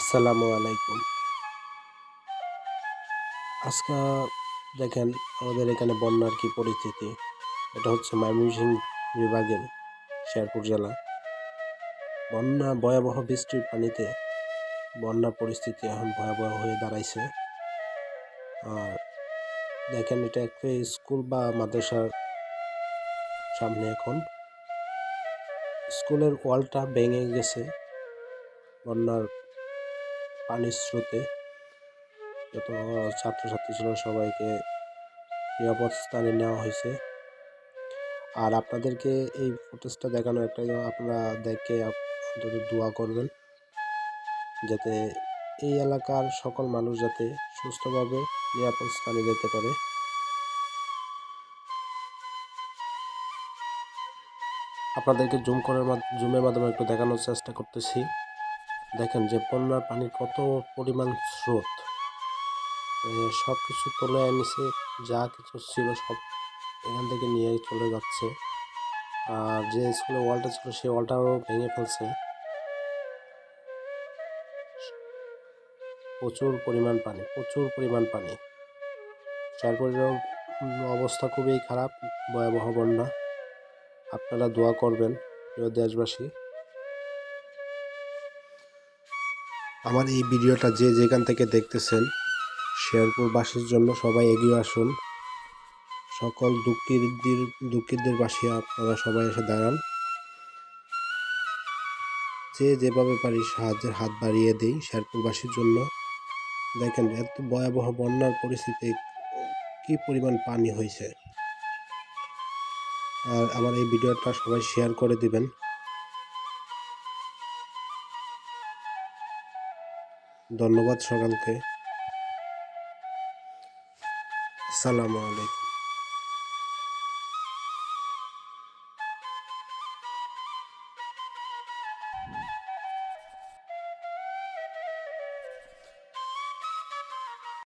আসসালামু আলাইকুম। আজকে দেখেন আমাদের এখানে বন্যার কি পরিস্থিতি। এটা হচ্ছে ময়মনসিংহ বিভাগের শেরপুর জেলা। বন্যা ভয়াবহ বৃষ্টির পানিতে বন্যা পরিস্থিতি এখন ভয়াবহ হয়ে দাঁড়াইছে। আর দেখেন এটা একটা স্কুল বা মাদ্রাসার সামনে। এখন স্কুলের ওয়ালটা ভেঙে গেছে বন্যার পানির স্রোতে। যত ছাত্রছাত্রী ছিল সবাইকে নিরাপদ স্থানে নেওয়া হয়েছে। আর আপনাদেরকে এই ফুটেজটা দেখানো একটাই, আপনারা দেখে অন্তত দোয়া করবেন যাতে এই এলাকার সকল মানুষ যাতে সুস্থভাবে নিরাপদ স্থানে যেতে পারে। আপনাদেরকে জুমের মাধ্যমে একটু দেখানোর চেষ্টা করতেছি। দেখেন যে বন্যার পানির কত পরিমাণ স্রোত, সব কিছু তোলে নিচে, যা কিছু ছিল সব এখান থেকে নিয়ে চলে যাচ্ছে। আর যে স্কুলের ওয়ালটা ছিল সেই ওয়ালটাও ভেঙে ফেলছে। প্রচুর পরিমাণ পানি। শেরপুরের অবস্থা খুবই খারাপ, ভয়াবহ বন্যা। আপনারা দোয়া করবেন প্রিয় দেশবাসী। আমার এই ভিডিওটা যে যেখান থেকে দেখতেছেন, শেরপুরবাসীর জন্য সবাই এগিয়ে আসুন। সকল দুঃখীদের পাশে আপনারা সবাই এসে দাঁড়ান। যে যেভাবে পারি সাহায্যের হাত বাড়িয়ে দিই শেরপুরবাসীর জন্য। দেখেন এত ভয়াবহ বন্যার পরিস্থিতি, কি পরিমাণ পানি হয়েছে। আর আমার এই ভিডিওটা সবাই শেয়ার করে দিবেন। ধন্যবাদ সকলকে। আসসালামু আলাইকুম।